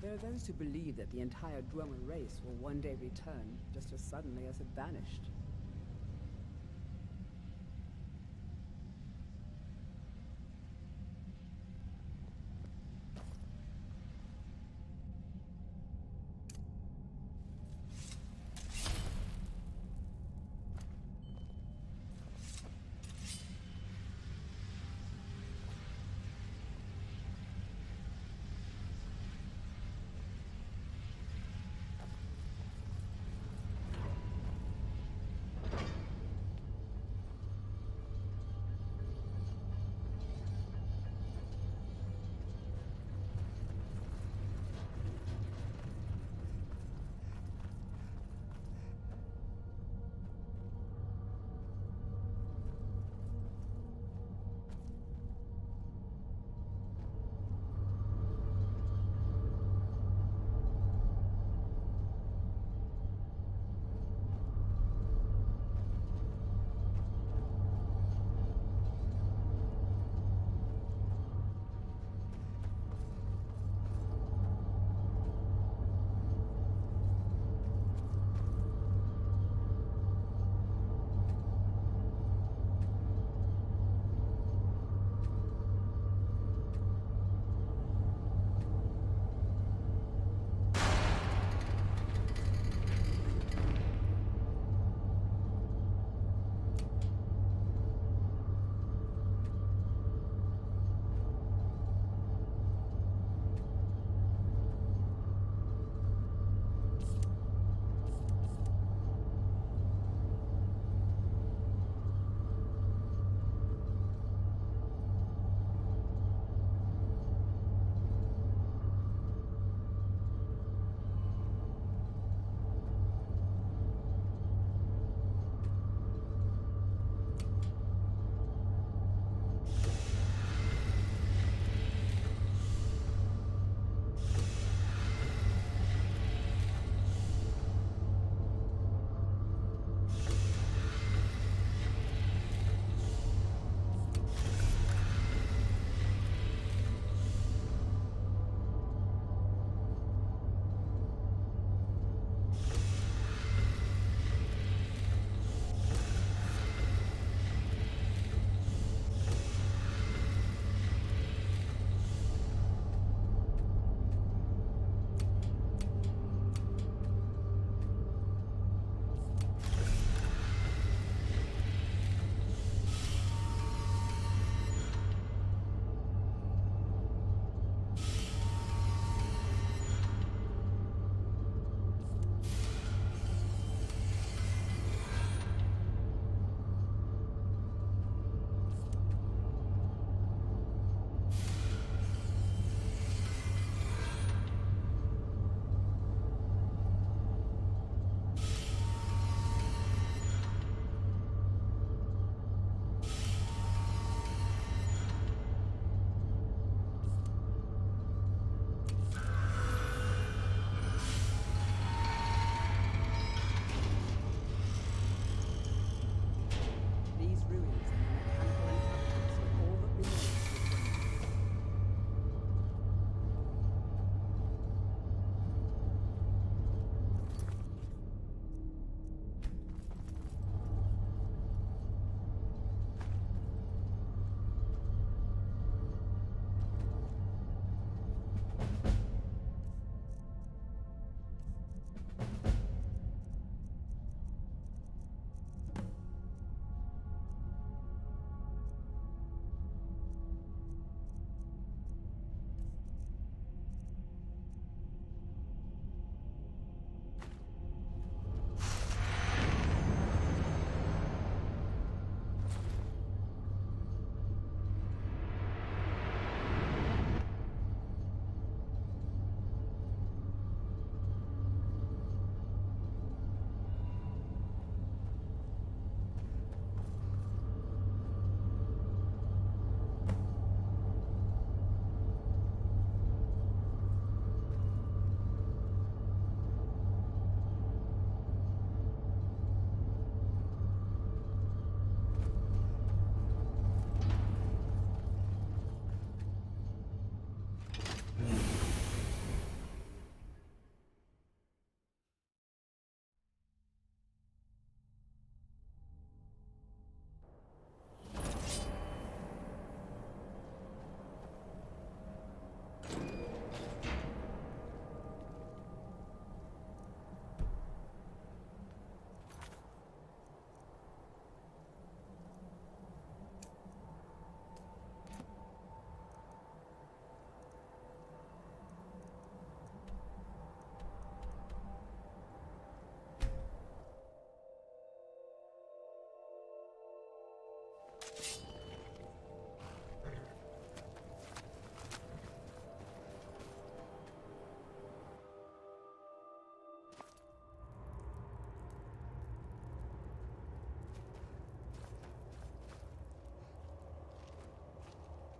There are those who believe that the entire Dwemer race will one day return, just as suddenly as it vanished.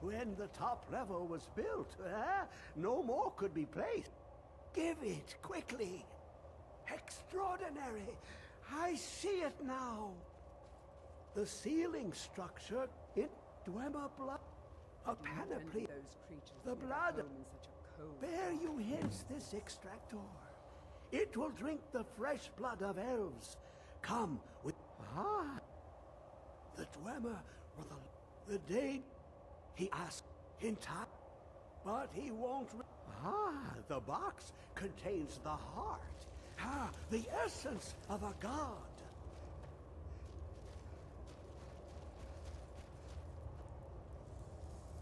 When the top level was built, no more could be placed. Give it, quickly. Extraordinary. I see it now. The ceiling structure in Dwemer blood. A panoply. Those creatures The to make a blood. home in such a cold Bear you hence this extractor. It will drink the fresh blood of elves. Come with... Ah! The Dwemer or the Dane. He asked in time, but he won't... the box contains the heart. The essence of a god.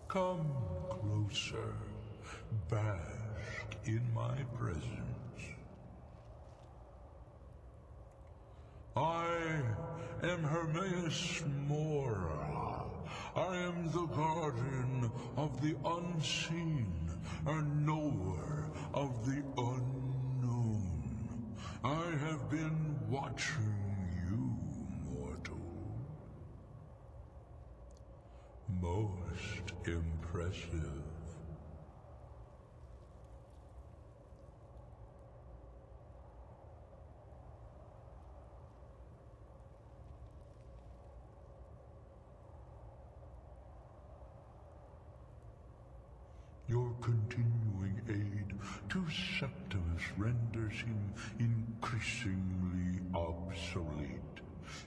Come closer, bask in my presence. I am Hermaeus Mora. I am the guardian of the unseen, a knower of the unknown. I have been watching you, mortal. Most impressive. Your continuing aid to Septimus renders him increasingly obsolete.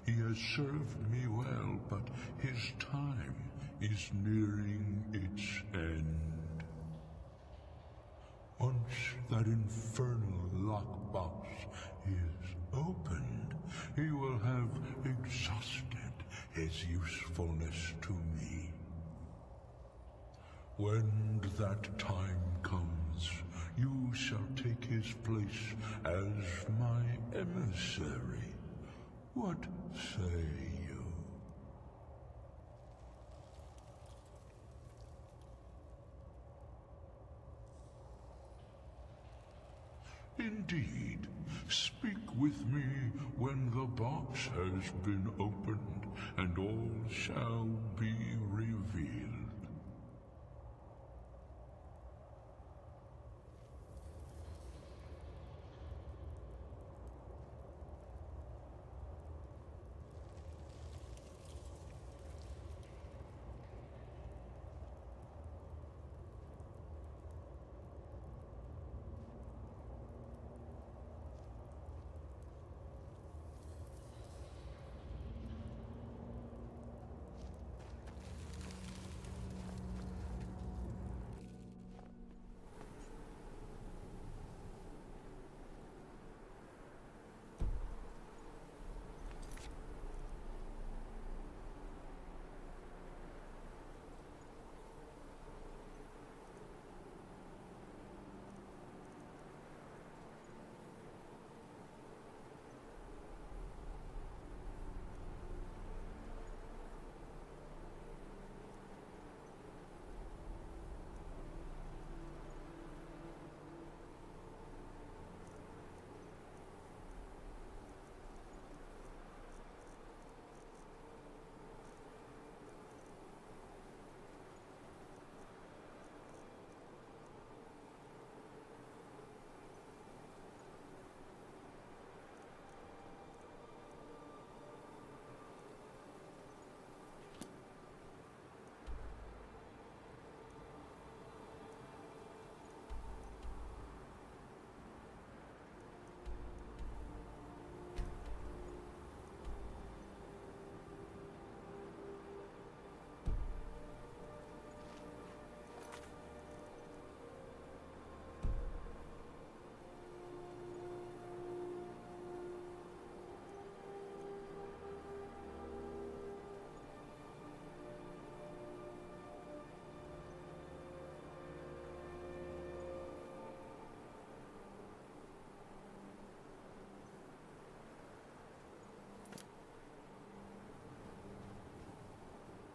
He has served me well, but his time is nearing its end. Once that infernal lockbox is opened, he will have exhausted his usefulness to me. When that time comes, you shall take his place as my emissary. What say you? Indeed. Speak with me when the box has been opened, and all shall be revealed.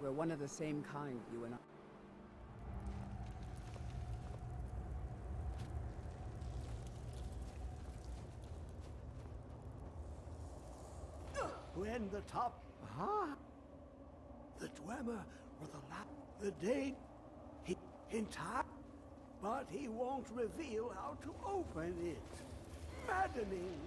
We're one of the same kind, you and I. When the top... The Dwemer or the Dane... in time, but he won't reveal how to open it. Maddening.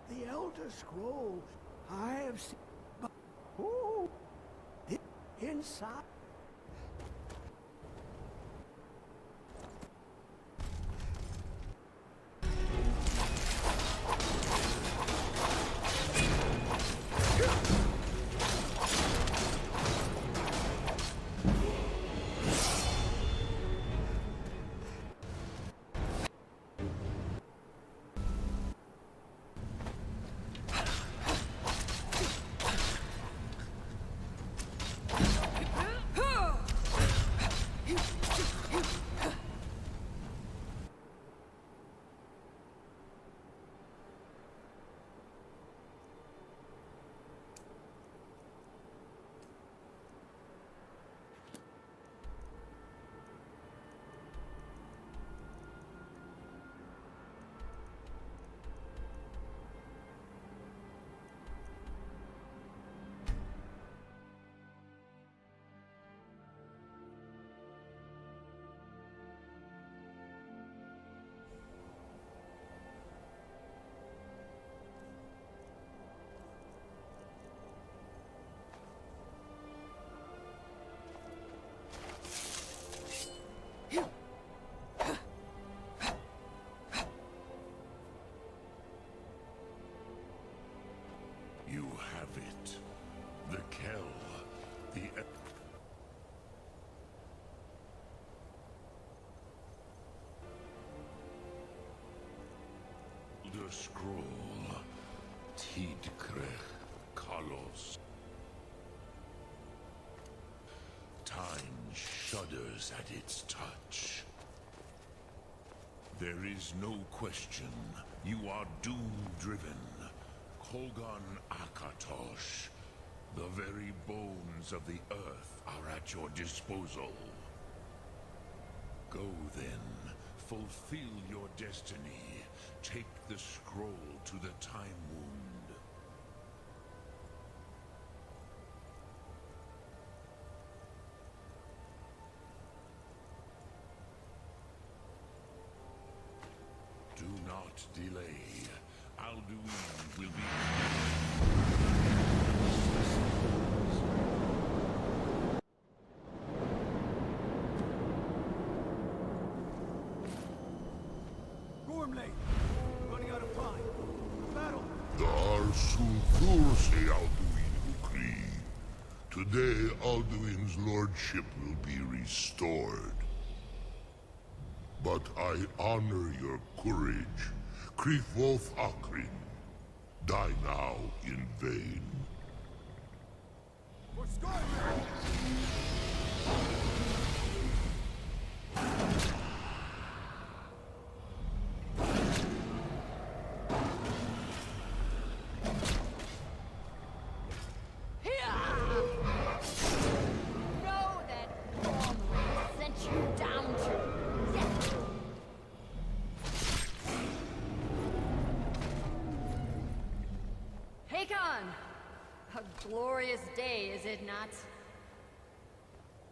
The Elder Scroll I have seen, but who? Inside. You have it. The Kell. The Scroll. Tidkrech Kalos. Time shudders at its touch. There is no question. You are doom-driven. Kogan Akatosh. The very bones of the earth are at your disposal. Go then. Fulfill your destiny. Take the scroll to the Time Wound. Do not delay. Alduin will be... Gormley, running out of time. Battle. Dar Sulfur say Alduin Ukri. Today, Alduin's lordship will be restored. But I honor your courage. Krifwolf Akrin. Die now in vain. For Skyrim! Know that Gormley sent you down to death. Hakon! A glorious day, is it not?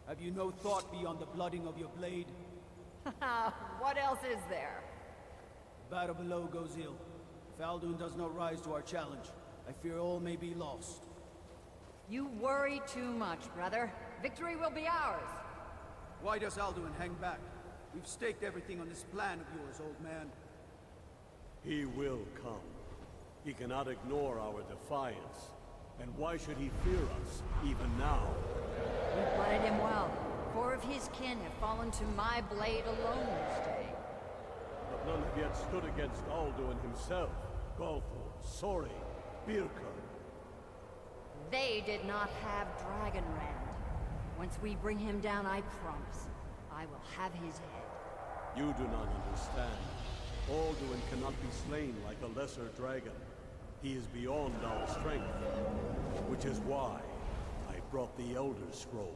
Have you no thought beyond the blooding of your blade? What else is there? The battle below goes ill. If Alduin does not rise to our challenge, I fear all may be lost. You worry too much, brother. Victory will be ours. Why does Alduin hang back? We've staked everything on this plan of yours, old man. He will come. He cannot ignore our defiance. And why should he fear us, even now? We've blooded him well. 4 of his kin have fallen to my blade alone this day. But none have yet stood against Alduin himself. Galthor, Sori, Birka. They did not have Dragonrand. Once we bring him down, I promise, I will have his head. You do not understand. Alduin cannot be slain like a lesser dragon. He is beyond our strength. Which is why I brought the Elder Scroll.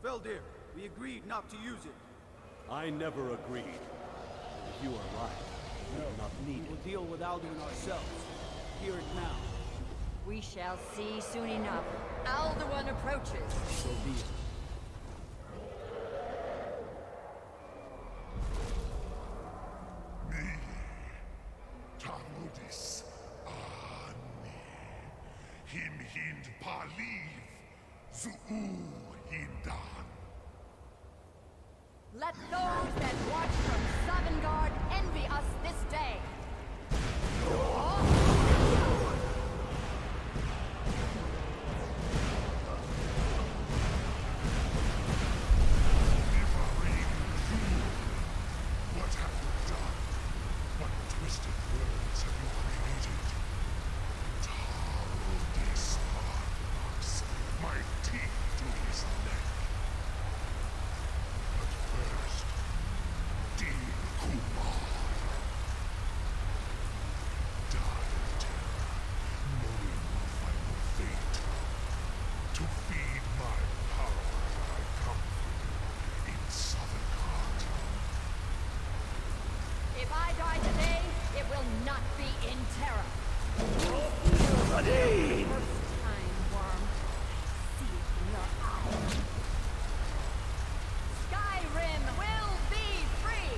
Feldir, we agreed not to use it. I never agreed. If you are right, we do not need We'll it. deal with Alduin ourselves. Hear it now. We shall see soon enough. Alduin approaches. So be it. Me, Tarudis Ani, Him Hind Paliv, Zuu Hindan. Let those that watch from Sovngarde envy us this day. What have you done? What twisted worlds have you created? Tarudis Arthas, my teeth to his neck. But first, Dean Kumar. Die of terror, knowing your final fate. To feed my power I come for you in Sovngarde. If I die today, it will not be in terror. Ready! First time, worm. I see it in your eyes. Skyrim will be free!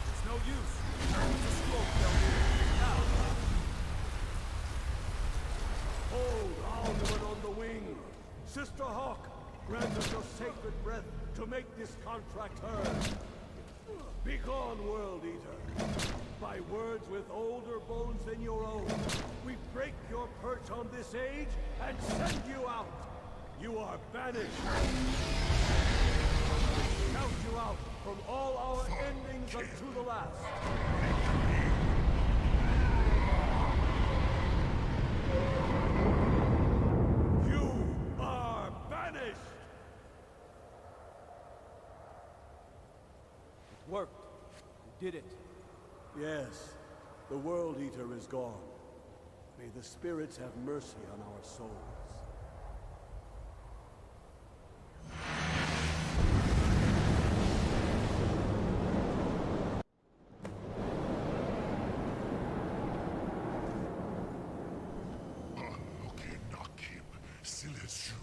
It's no use. It's a scroll, Feldir. Now. Hold Alduin on the wing! Sister Hawk, grant us your sacred breath to make this contract heard. Begone, World Eater! By words with older bones than your own, we break your perch on this age and send you out! You are banished! Count you out from all our endings unto the last! You are banished! It worked. We did it. Yes, the World Eater is gone. May the spirits have mercy on our souls. Nakim, Silesur.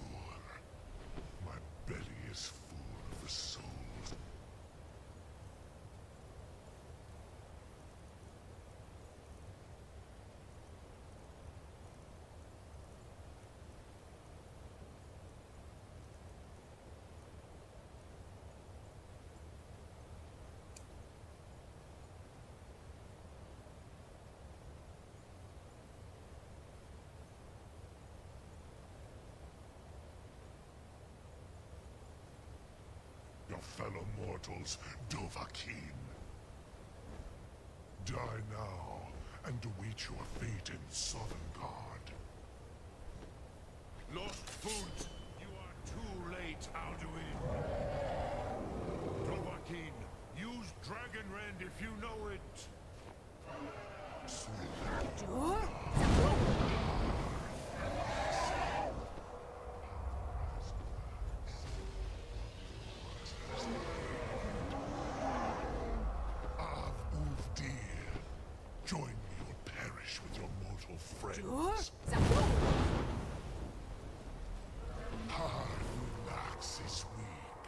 My belly is full of the souls. Your fellow mortals, Dovahkiin. Die now, and await your fate in Sovngarde. Lost Foot, you are too late, Alduin. Dovahkiin, use Dragonrand if you know it. Ulfdir, join me or perish with your mortal friends. Arthur is weak.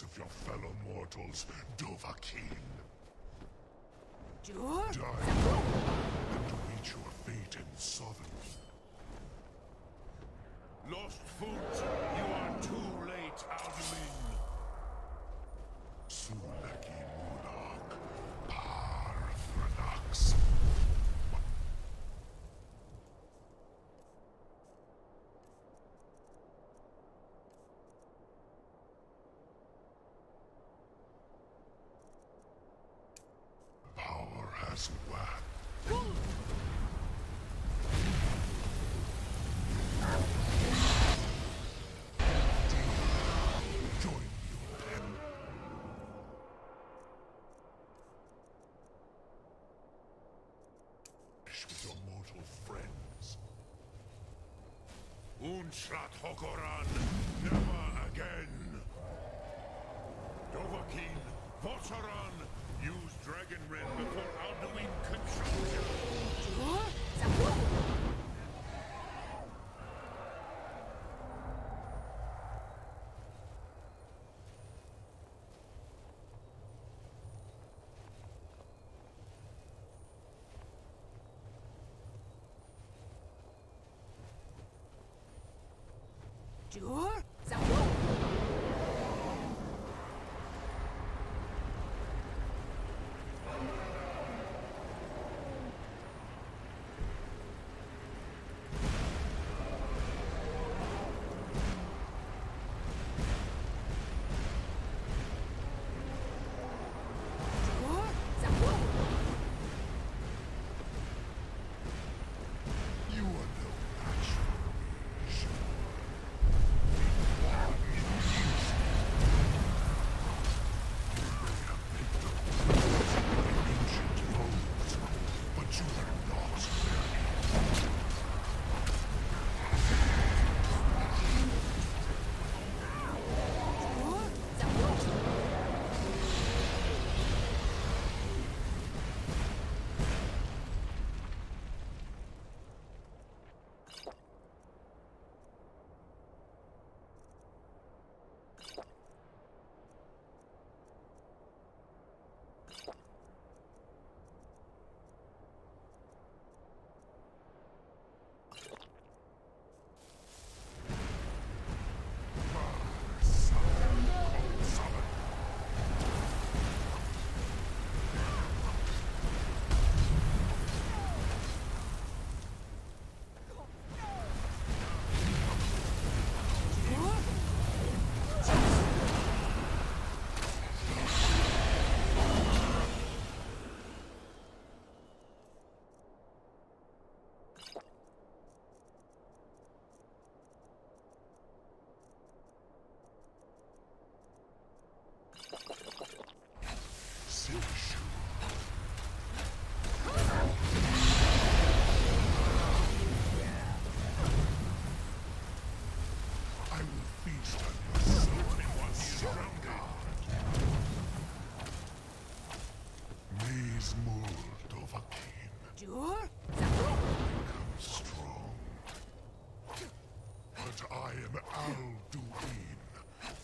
corpse of your fellow mortals, Dovahkiin. Jur? Die and meet your fate in Southern. Lost Foot, you are too late, Alduin. Sulaki Mulak, Par Thrax. Power has waxed. Join you, Pen. With your mortal friends. Unshlat Hokoran, never again. Dovahkiin, Votaran, use Dragon Ren before Alduin consumes you. Jur? You are no match for me, Shur.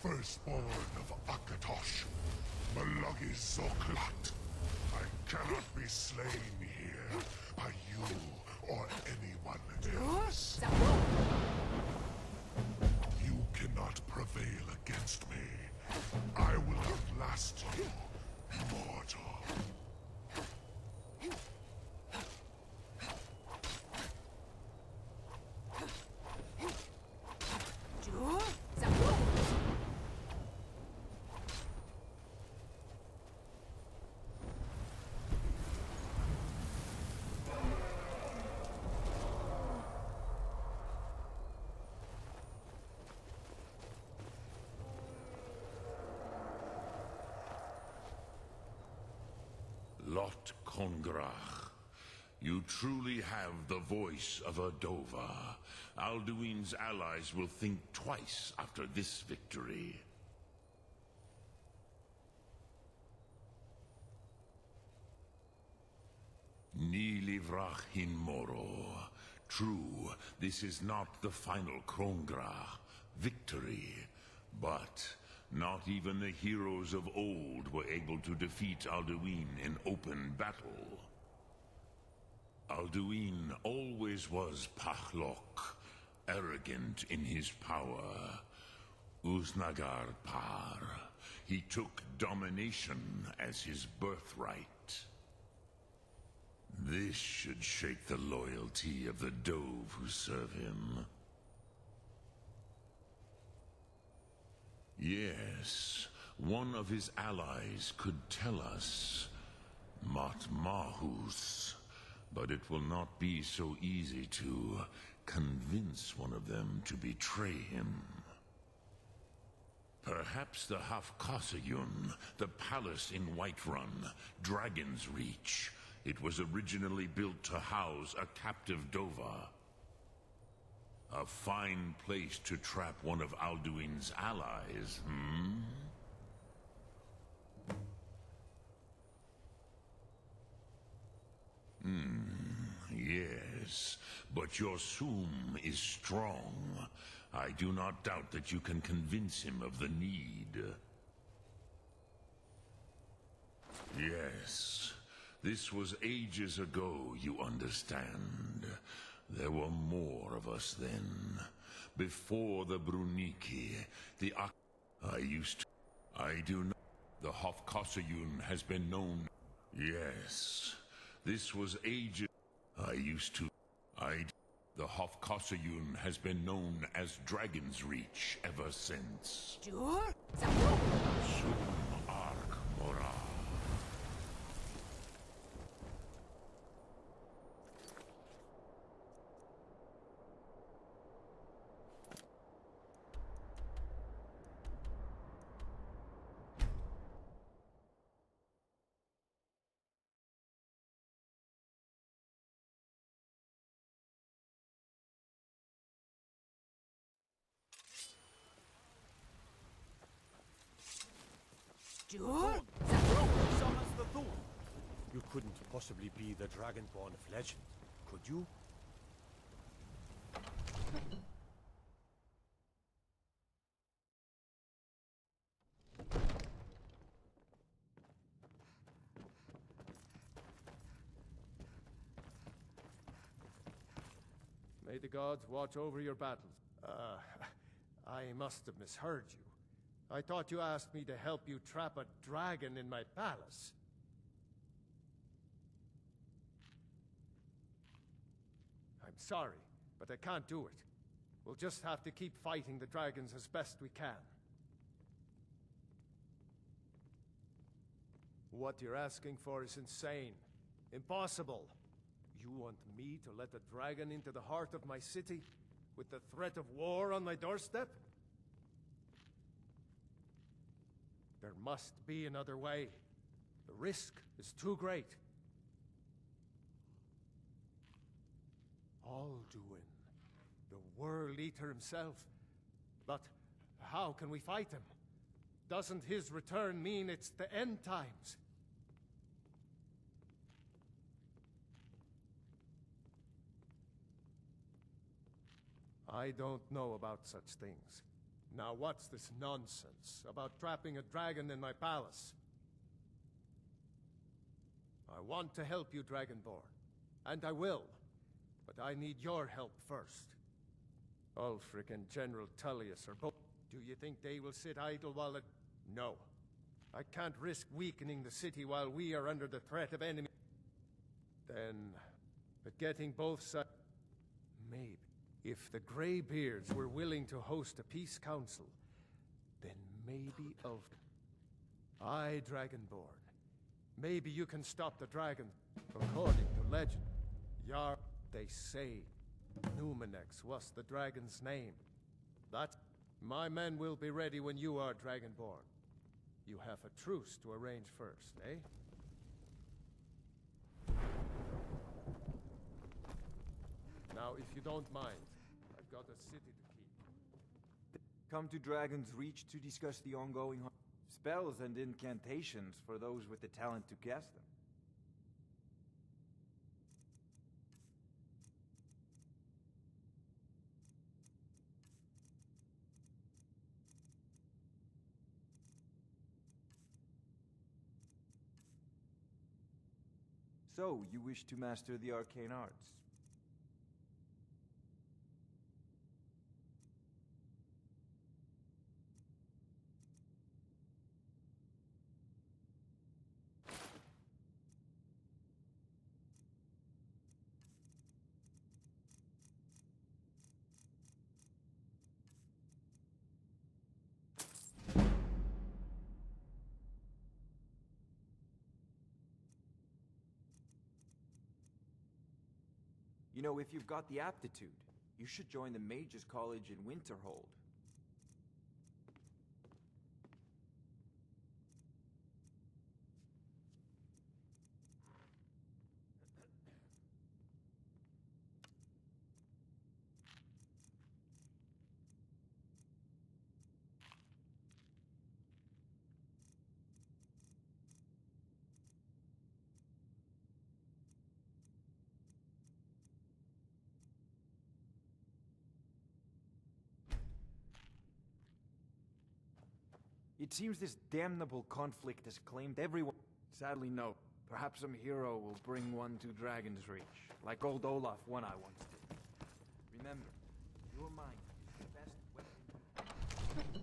Firstborn of Akatosh, Malagi Zoklat. I cannot be slain here by you or anyone else. You cannot prevail against me. I will outlast you, mortal. Lot Kongrach. You truly have the voice of a Dova. Alduin's allies will think twice after this victory. Ni livrach hin moro. True, this is not the final Kongrach victory, but Not even the heroes of old were able to defeat Alduin in open battle. Alduin always was Pahlok, arrogant in his power. Uznagar Par. He took domination as his birthright. This should shake the loyalty of the Dove who serve him. Yes, one of his allies could tell us. Matmahus. But it will not be so easy to convince one of them to betray him. Perhaps the Hafkasayun, the palace in Whiterun, Dragon's Reach. It was originally built to house a captive Dova. A fine place to trap one of Alduin's allies, hmm? Yes, but your Sum is strong. I do not doubt that you can convince him of the need. Yes, this was ages ago, you understand. There were more of us then. Before the Bruniki, the I do not... The Hofkosayun has been known... Yes, this was ages... The Hofkosayun has been known as Dragon's Reach ever since. Sure? Sum Ark Mora. Sure? Summons the Thor. You couldn't possibly be the Dragonborn of legend, could you? May the gods watch over your battles. I must have misheard you. I thought you asked me to help you trap a dragon in my palace. I'm sorry, but I can't do it. We'll just have to keep fighting the dragons as best we can. What you're asking for is insane. Impossible. You want me to let a dragon into the heart of my city, with the threat of war on my doorstep? There must be another way. The risk is too great. Alduin, the World Eater himself. But how can we fight him? Doesn't his return mean it's the end times? I don't know about such things. Now what's this nonsense about trapping a dragon in my palace? I want to help you, Dragonborn. And I will. But I need your help first. Ulfric and General Tullius are both... Do you think they will sit idle while it... No. I can't risk weakening the city while we are under the threat of enemy... Then... But getting both sides... Maybe. If the Greybeards were willing to host a peace council, then maybe of... Aye, Dragonborn. Maybe you can stop the dragon. According to legend, they say Numenex was the dragon's name. My men will be ready when you are, Dragonborn. You have a truce to arrange first, eh? Now, if you don't mind, I've got a city to keep. Come to Dragon's Reach to discuss the ongoing spells and incantations for those with the talent to cast them. So, you wish to master the arcane arts? You know, if you've got the aptitude, you should join the Mages College in Winterhold. It seems this damnable conflict has claimed everyone. Sadly, no. Perhaps some hero will bring one to Dragon's Reach, like old Olaf one I once did. Remember, your mind is the best weapon.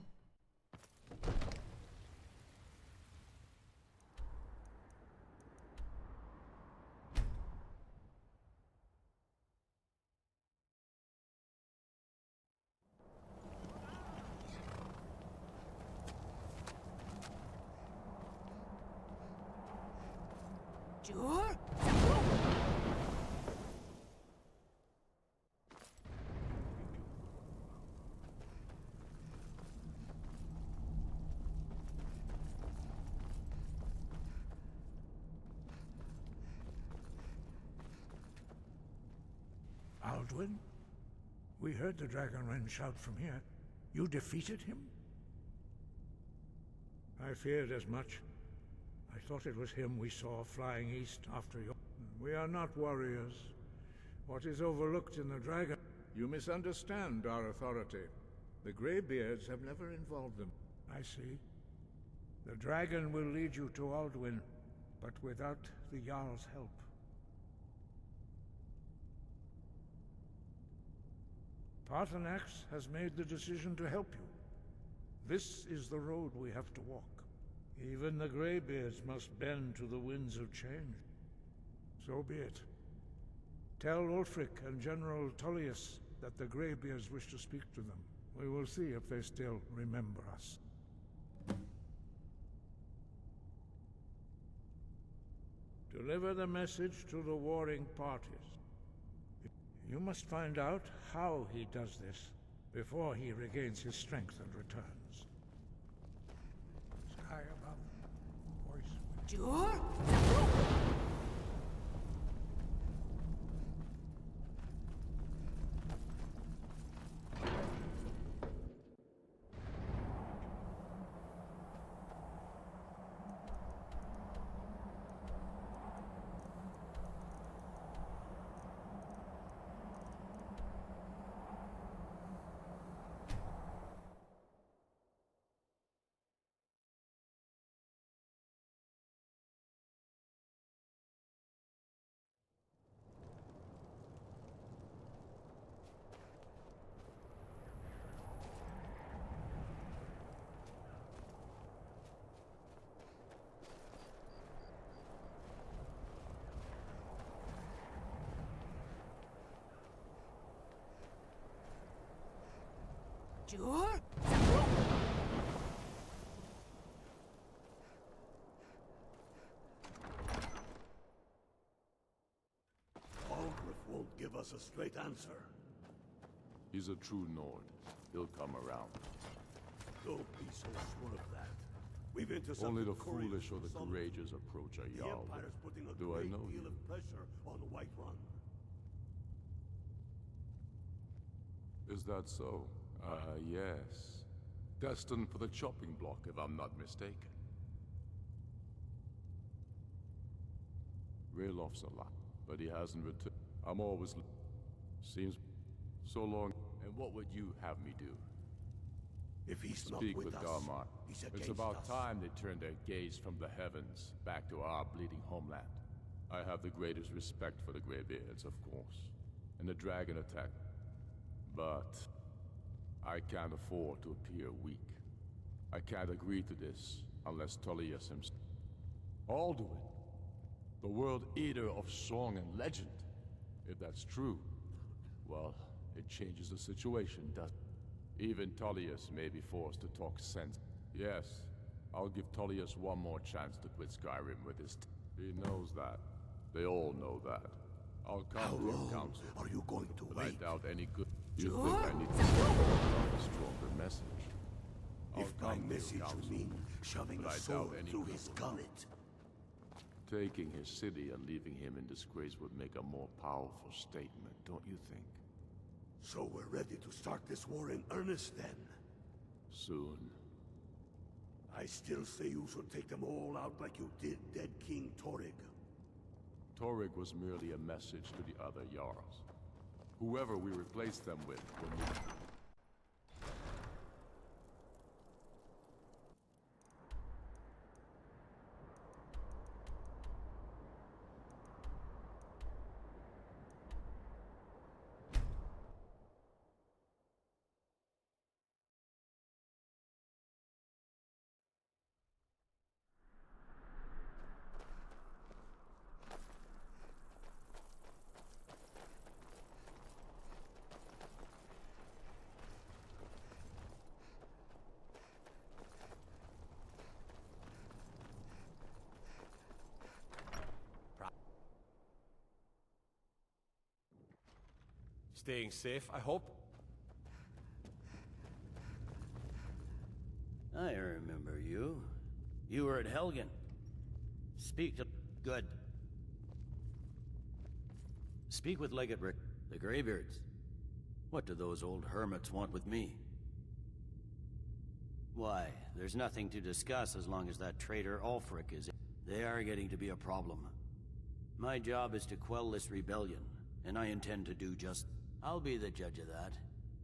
Sure? Alduin? We heard the Dragonrend shout from here. You defeated him? I feared as much. I thought it was him we saw flying east after you. We are not warriors. What is overlooked in the dragon... You misunderstand our authority. The Greybeards have never involved them. I see. The dragon will lead you to Alduin, but without the Jarl's help. Paarthurnax has made the decision to help you. This is the road we have to walk. Even the Greybeards must bend to the winds of change. So be it. Tell Ulfric and General Tullius that the Greybeards wish to speak to them. We will see if they still remember us. Deliver the message to the warring parties. You must find out how he does this before he regains his strength and returns. Sky above, voice with... Sure? Sure? Algrif won't give us a straight answer. He's a true Nord. He'll come around. Don't be so sure of that. We've intercepted Only the couriers foolish or from the some- courageous approach a The Jarl. Empire's putting a Do I great know deal you? of pressure on the Whiterun. Is that so? Yes. Destined for the chopping block, if I'm not mistaken. Raylof's a lot, but he hasn't returned. I'm always... Seems so long. And what would you have me do? If he's not Speak with with us, Garmar. he's It's against about us. time they turned their gaze from the heavens back to our bleeding homeland. I have the greatest respect for the Greybeards, of course, and the dragon attack. But I can't afford to appear weak. I can't agree to this unless Tullius himself... Alduin, the World Eater of song and legend. If that's true, well, it changes the situation, doesn't it? Even Tullius may be forced to talk sense. Yes, I'll give Tullius one more chance to quit Skyrim with his... He knows that. They all know that. I'll come to your council. Are you going to but wait? I doubt any good... You think I need to a stronger message? If my message would mean shoving a sword through his gullet. Taking his city and leaving him in disgrace would make a more powerful statement, don't you think? So we're ready to start this war in earnest then? Soon. I still say you should take them all out like you did dead King Torrig. Torrig was merely a message to the other Jarls. Whoever we replace them with will need... Staying safe, I hope? I remember you. You were at Helgen. Speak to... Good. Speak with Legate Rick, the Greybeards. What do those old hermits want with me? Why, there's nothing to discuss as long as that traitor Ulfric is in. They are getting to be a problem. My job is to quell this rebellion, and I intend to do just... I'll be the judge of that.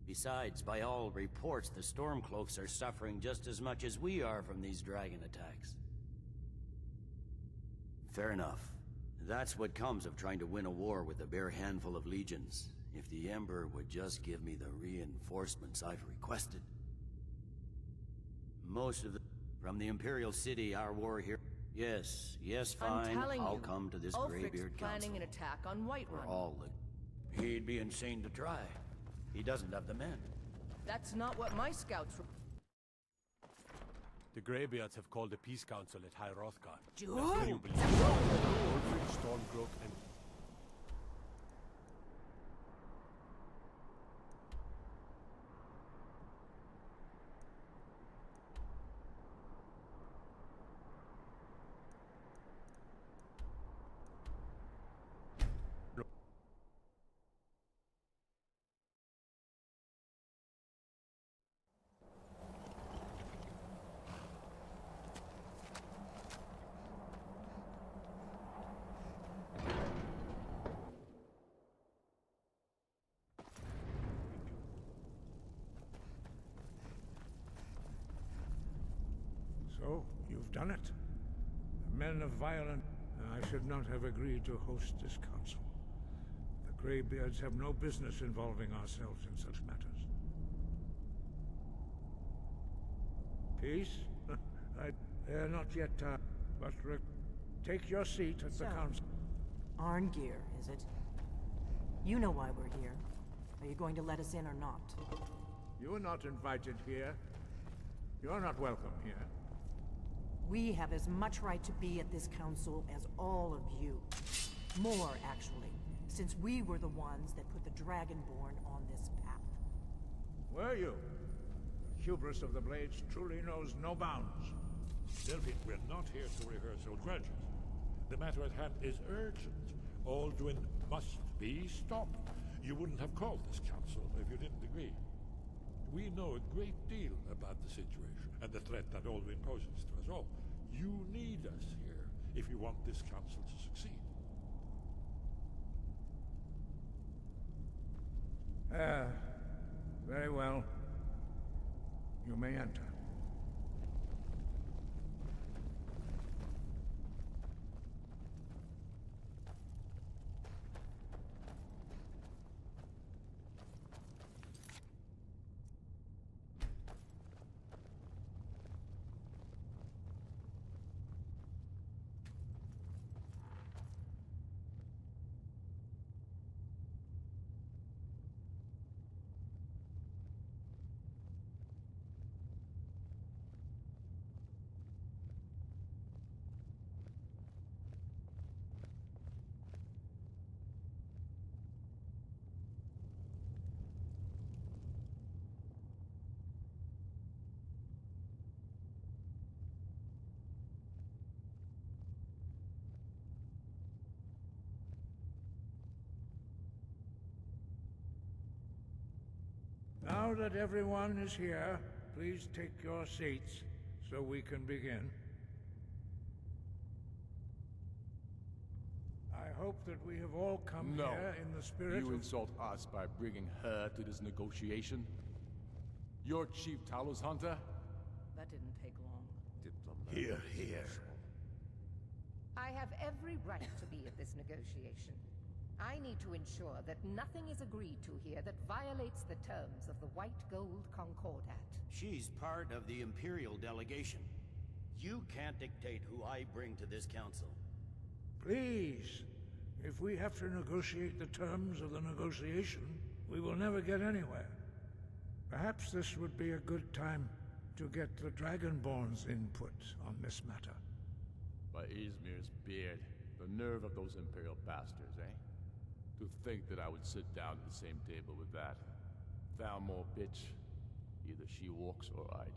Besides, by all reports, the Stormcloaks are suffering just as much as we are from these dragon attacks. Fair enough. That's what comes of trying to win a war with a bare handful of legions. If the Emperor would just give me the reinforcements I've requested. Most of the... From the Imperial City, our war here... Yes, fine. I'll come to this Greybeard Council. Planning an attack on Whiterun. For all the... He'd be insane to try. He doesn't have the men. That's not what my scouts were... The Greybeards have called a peace council at High Hrothgar. Can you believe it? Ulfric, Stormcloak, and... So, you've done it. The men of violent... I should not have agreed to host this council. The Greybeards have no business involving ourselves in such matters. Peace? Not yet, but take your seat at the council. Arngeir, is it? You know why we're here. Are you going to let us in or not? You are not invited here. You're not welcome here. We have as much right to be at this council as all of you. More, actually, since we were the ones that put the Dragonborn on this path. Were you? The hubris of the Blades truly knows no bounds. Delphine, we're not here to rehearse old grudges. The matter at hand is urgent. Alduin must be stopped. You wouldn't have called this council if you didn't agree. We know a great deal about the situation and the threat that Alduin poses to us all. You need us here if you want this council to succeed. Very well. You may enter. Now that everyone is here, please take your seats so we can begin. I hope that we have all come here in the spirit You of... insult us by bringing her to this negotiation? You're Chief Talos Hunter? That didn't take long. Here, here. I have every right to be at this negotiation. I need to ensure that nothing is agreed to here that violates the terms of the White Gold Concordat. She's part of the Imperial delegation. You can't dictate who I bring to this council. Please, if we have to negotiate the terms of the negotiation, we will never get anywhere. Perhaps this would be a good time to get the Dragonborn's input on this matter. By Izmir's beard, the nerve of those Imperial bastards, eh? To think that I would sit down at the same table with that Thalmor bitch. Either she walks or I do.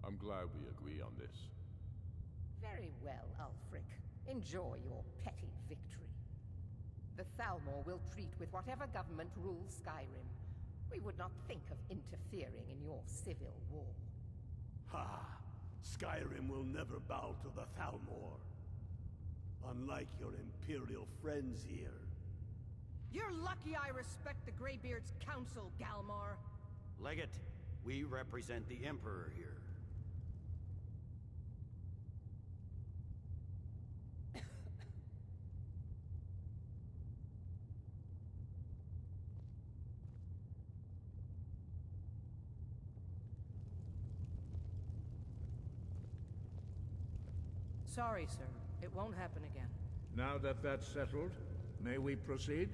I'm glad we agree on this. Very well, Ulfric. Enjoy your petty victory. The Thalmor will treat with whatever government rules Skyrim. We would not think of interfering in your civil war. Ha! Skyrim will never bow to the Thalmor. Unlike your Imperial friends here. You're lucky I respect the Greybeard's counsel, Galmar. Legate, we represent the Emperor here. Sorry, sir. It won't happen again. Now that that's settled, may we proceed?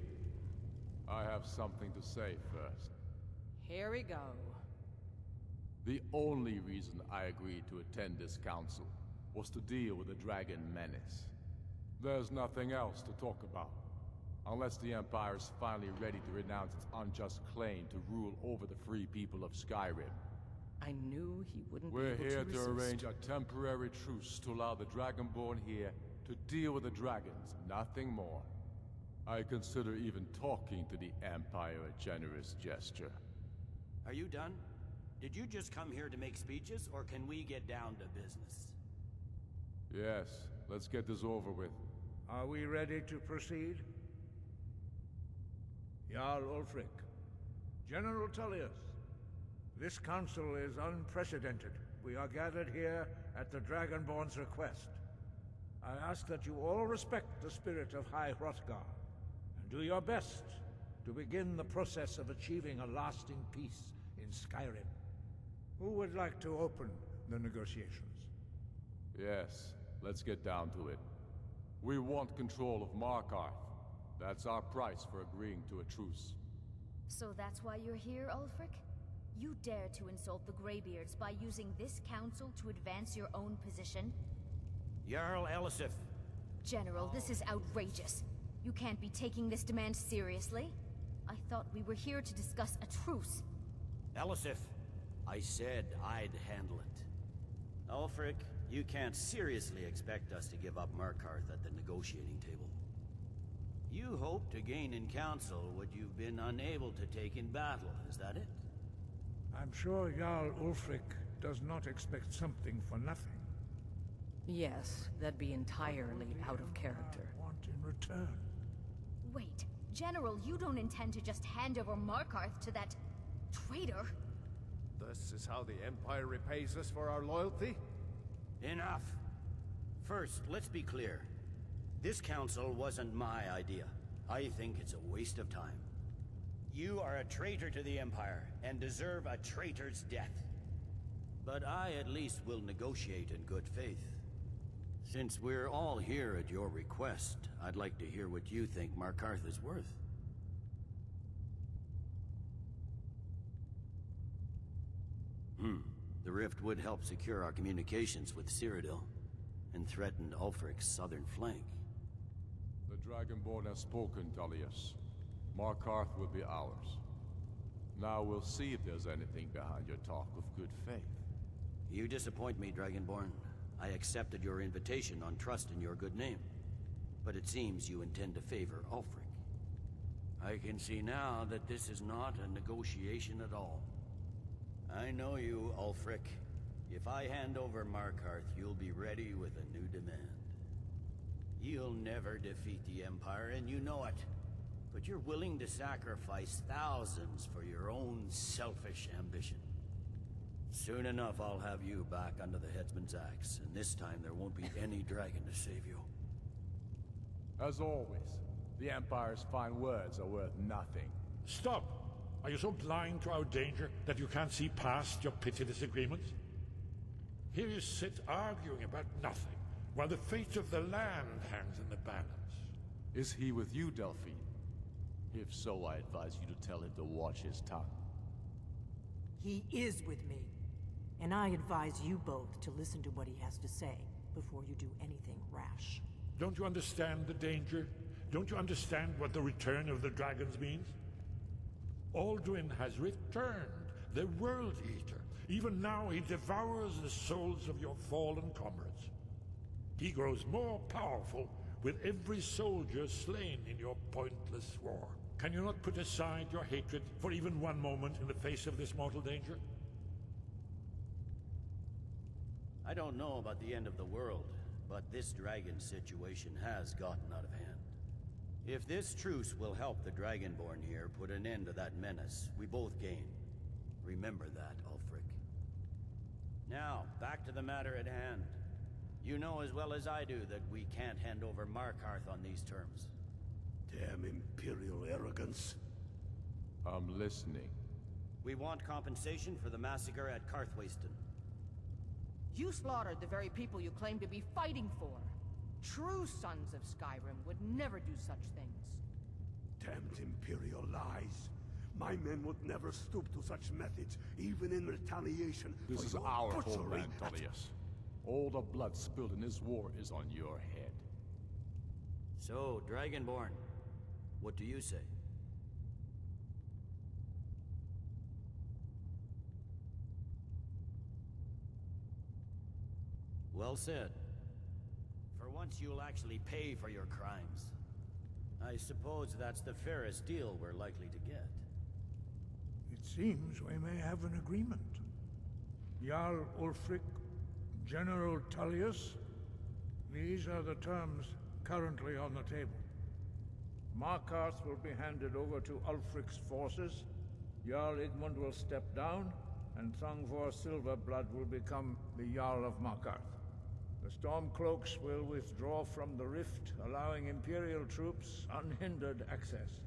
I have something to say first. Here we go. The only reason I agreed to attend this council was to deal with the Dragon Menace. There's nothing else to talk about. Unless the Empire is finally ready to renounce its unjust claim to rule over the free people of Skyrim. I knew he wouldn't We're be able here to to resist. arrange a temporary truce to allow the Dragonborn here to deal with the dragons, nothing more. I consider even talking to the Empire a generous gesture. Are you done? Did you just come here to make speeches, or can we get down to business? Yes, let's get this over with. Are we ready to proceed? Jarl Ulfric, General Tullius, this council is unprecedented. We are gathered here at the Dragonborn's request. I ask that you all respect the spirit of High Hrothgar, and do your best to begin the process of achieving a lasting peace in Skyrim. Who would like to open the negotiations? Yes, let's get down to it. We want control of Markarth. That's our price for agreeing to a truce. So that's why you're here, Ulfric? You dare to insult the Greybeards by using this council to advance your own position? Jarl Elisif. General, this is outrageous. You can't be taking this demand seriously. I thought we were here to discuss a truce. Elisif, I said I'd handle it. Ulfric, you can't seriously expect us to give up Markarth at the negotiating table. You hope to gain in council what you've been unable to take in battle, is that it? I'm sure Jarl Ulfric does not expect something for nothing. Yes, that'd be entirely out of character. Want in return. Wait, General, you don't intend to just hand over Markarth to that traitor? This is how the Empire repays us for our loyalty? Enough! First, let's be clear. This council wasn't my idea. I think it's a waste of time. You are a traitor to the Empire, and deserve a traitor's death. But I at least will negotiate in good faith. Since we're all here at your request, I'd like to hear what you think Markarth is worth. The rift would help secure our communications with Cyrodiil, and threatened Ulfric's southern flank. The Dragonborn has spoken, Tullius. Markarth will be ours. Now we'll see if there's anything behind your talk of good faith. You disappoint me, Dragonborn. I accepted your invitation on trust in your good name. But it seems you intend to favor Ulfric. I can see now that this is not a negotiation at all. I know you, Ulfric. If I hand over Markarth, you'll be ready with a new demand. You'll never defeat the Empire, and you know it. But you're willing to sacrifice thousands for your own selfish ambition. Soon enough, I'll have you back under the headsman's axe, and this time there won't be any dragon to save you. As always, the Empire's fine words are worth nothing. Stop! Are you so blind to our danger that you can't see past your petty disagreements? Here you sit arguing about nothing, while the fate of the land hangs in the balance. Is he with you, Delphine? If so, I advise you to tell him to watch his tongue. He is with me. And I advise you both to listen to what he has to say before you do anything rash. Don't you understand the danger? Don't you understand what the return of the dragons means? Alduin has returned, the World Eater. Even now he devours the souls of your fallen comrades. He grows more powerful with every soldier slain in your pointless war. Can you not put aside your hatred for even one moment in the face of this mortal danger? I don't know about the end of the world, but this dragon situation has gotten out of hand. If this truce will help the Dragonborn here put an end to that menace, we both gain. Remember that, Ulfric. Now, back to the matter at hand. You know as well as I do that we can't hand over Markarth on these terms. Damn Imperial arrogance. I'm listening. We want compensation for the massacre at Karthwasten. You slaughtered the very people you claim to be fighting for. True sons of Skyrim would never do such things. Damned Imperial lies. My men would never stoop to such methods, even in retaliation This for is your our butchery homeland, at- Tullius. All the blood spilled in this war is on your head. So, Dragonborn, what do you say? Well said. For once you'll actually pay for your crimes. I suppose that's the fairest deal we're likely to get. It seems we may have an agreement. Jarl Ulfric, General Tullius, these are the terms currently on the table. Markarth will be handed over to Ulfric's forces, Jarl Igmund will step down, and Thongvor Silverblood will become the Jarl of Markarth. The Stormcloaks will withdraw from the rift, allowing Imperial troops unhindered access.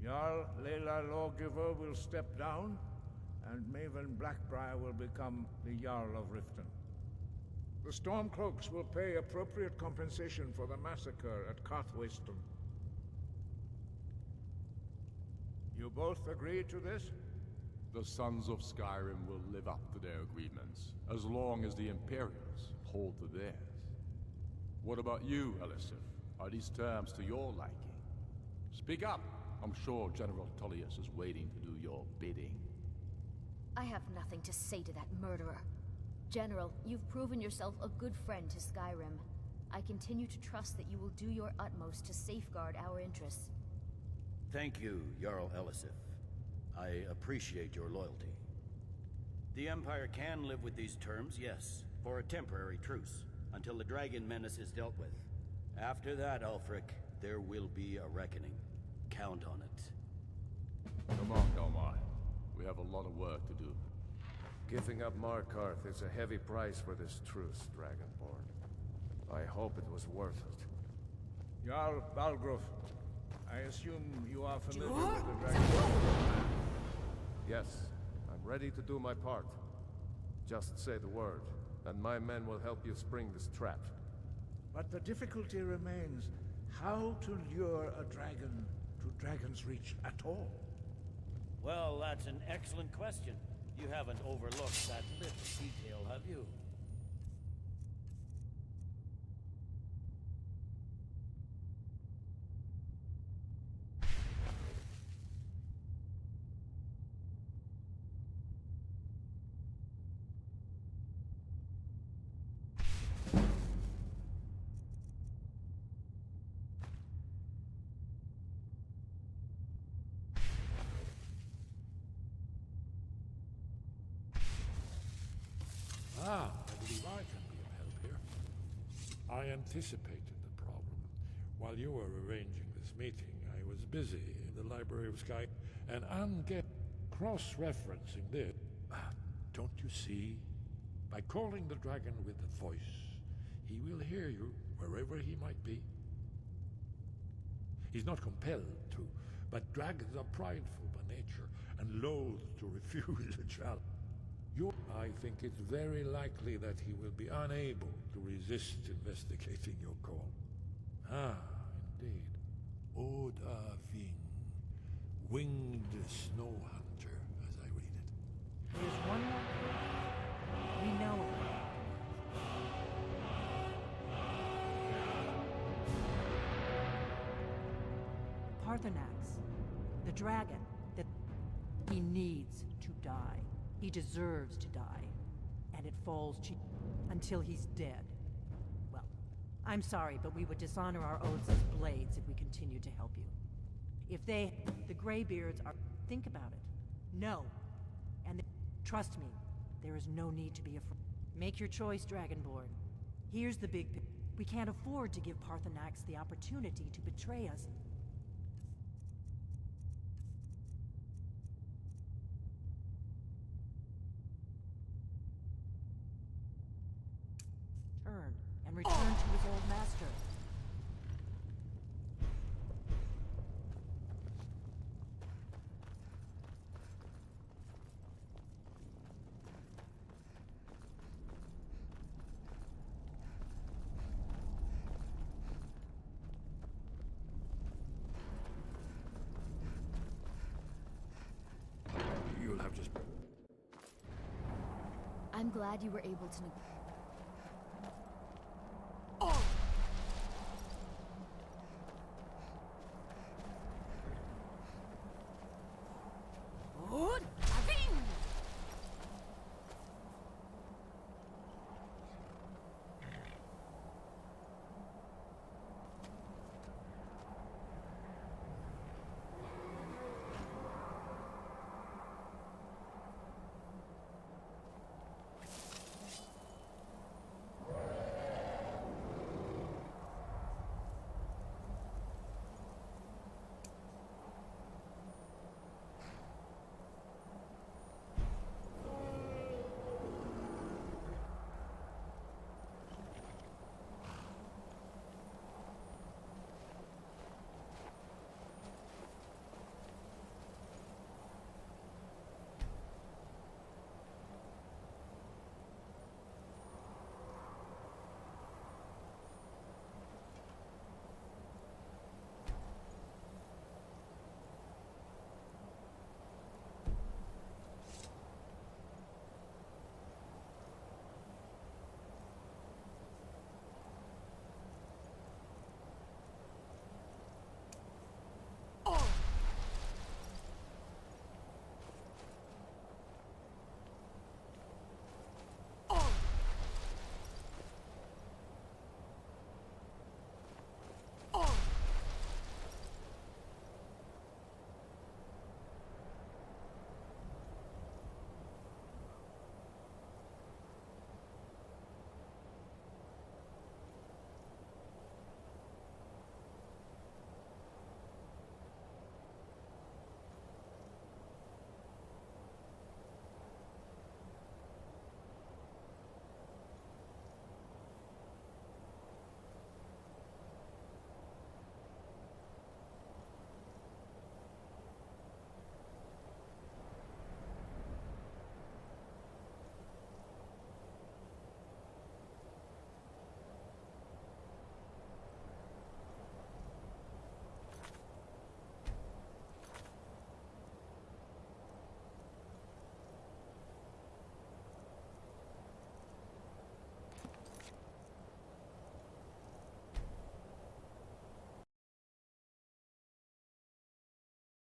Jarl Layla Lawgiver will step down, and Maven Blackbriar will become the Jarl of Riften. The Stormcloaks will pay appropriate compensation for the massacre at Karthwasten. You both agree to this? The Sons of Skyrim will live up to their agreements, as long as the Imperials hold to theirs. What about you, Elisif? Are these terms to your liking? Speak up! I'm sure General Tullius is waiting to do your bidding. I have nothing to say to that murderer. General, you've proven yourself a good friend to Skyrim. I continue to trust that you will do your utmost to safeguard our interests. Thank you, Jarl Elisif. I appreciate your loyalty. The Empire can live with these terms, yes, for a temporary truce, until the dragon menace is dealt with. After that, Ulfric, there will be a reckoning. Count on it. Come on, Galmar. We have a lot of work to do. Giving up Markarth is a heavy price for this truce, Dragonborn. I hope it was worth it. Jarl Balgruf, I assume you are familiar with the Dragon. Yes, I'm ready to do my part. Just say the word, and my men will help you spring this trap. But the difficulty remains how to lure a dragon to Dragon's Reach at all. Well, that's an excellent question. You haven't overlooked that little detail, have you? I anticipated the problem. While you were arranging this meeting, I was busy in the Library of Sky, and I'm cross-referencing this. Don't you see? By calling the dragon with the voice, he will hear you wherever he might be. He's not compelled to, but dragons are prideful by nature and loath to refuse a challenge. I think it's very likely that he will be unable to resist investigating your call. Ah, indeed. Oda Ving, winged snow hunter, as I read it. There's one more thing. We know it. Paarthurnax, the dragon, that he needs to die. He deserves to die. And it falls until he's dead. Well, I'm sorry, but we would dishonor our oaths as blades if we continued to help you. If the Greybeards are... Think about it. No. And trust me, there is no need to be afraid. Make your choice, Dragonborn. Here's the big picture. We can't afford to give Paarthurnax the opportunity to betray us. And return to his old master. You'll have just... I'm glad you were able to...